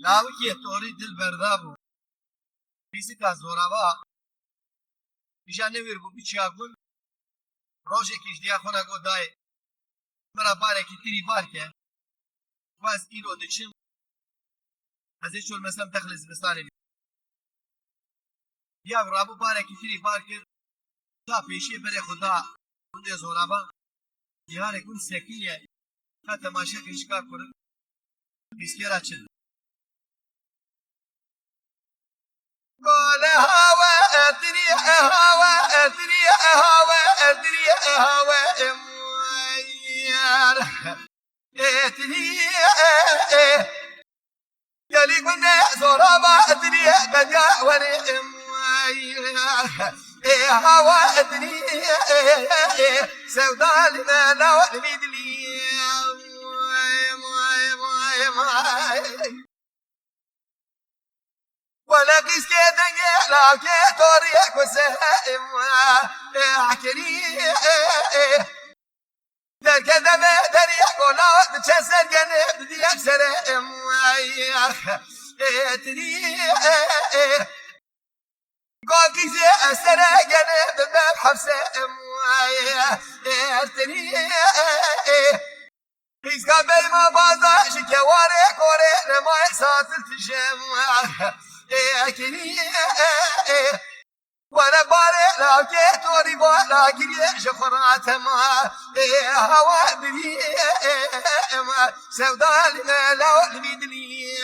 لاوکی توری دل بردابو بیسی که زورابا بیشان نویر بو بیچیا کن روشه کش دیا خونه گو دای مرا باره کی تیری بار که واز ایرو دچم از ایشون مثلا تخلص بستانی یا رابو باره کی تیری بار که تا پیشی بره خدا اونده زورابا دیاره کن سکیه تا تماشا کشکا کنن بیسکیرا چند قال هوا ادري هوا ادري هوا ادري هوا امير ادري يلي كنا زرابا ادري قد وري امير هوا ادري سودال ما لو بدلي ولا قيس كدنيا لا كتوريك وسائم احكري در كذا ما دريك ولا تشسر جنب دي اكسر تري قاكيز اسر جنب باب حفص تري قيس قبل ما بازا شكواري كوري لما يساتل تشم وانا باري لا كيتوري ولا كري شخرات ما هوا بدي سودال ما لا بدي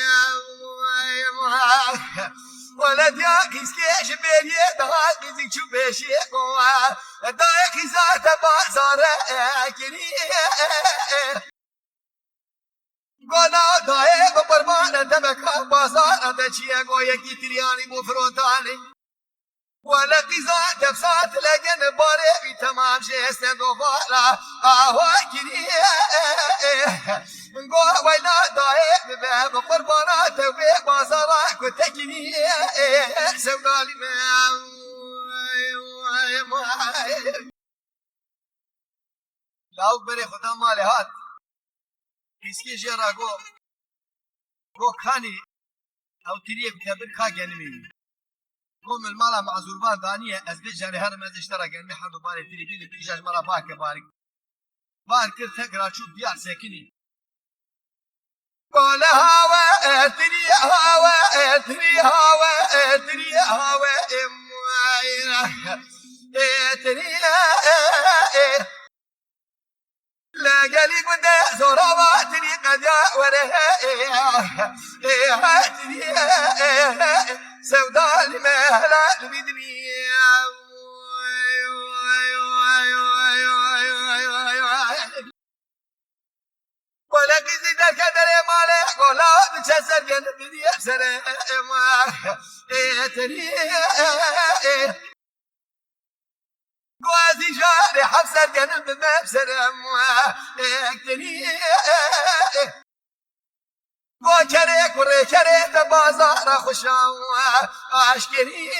ولا ديا كيسكي شبيري دهال كيسك شو بيشي قوا داي كيسات بازار كري گونا دای بپرمان دمکا بازار دچیا گویا کی تریانی بو فرونتانی ولا قزا دفسات لجن باره بی تمام شست دوباره آوا کری گو وینا دای بپرمان توی بازار کو تکینی سودالی لاو بره خدا مال هات इसके जरा गो खानी او تريه بتبر خا جنمي قوم المالا معذوربان دانيه از بجاري هر ما اشترى جنمي حد باري تري بيد بيجاج مرا باك بارك بار كل تقرا شو ديار ساكني قال هوا تري هوا تري هوا تري هوا تري لا قالي قد زورابا تري قد وره سودال مهلا بدني ولا قزي در كدر مالي ولا بتشسر جنب بدي افسر تري قوازي جاري حفصر جنب مبسر اكتني وكري كري كري تبازار خشاو اشكري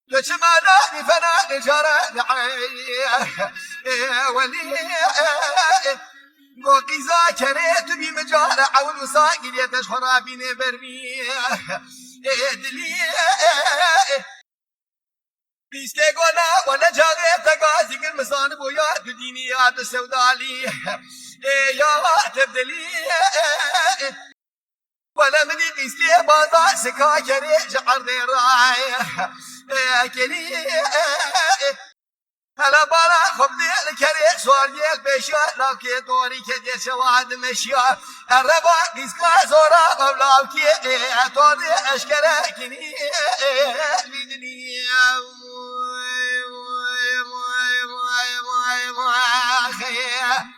لجمالاني فنان جرى دعي ولي وقيزا كريت بمجال عول وساقي يتشخرا بين برمي دلي بیسته گونا ولا جاگه تقاضی کن مسان بویا دینی یاد سودالی یا تبدلی ولا منی بیسته بازار سکا کری جعر دی رای کری هلا بارا خب دیل کری سوار دیل بشیار لاکی دوری که دی شواد مشیار الربا بیسکا زورا ببلاو کی توری اشکره کنی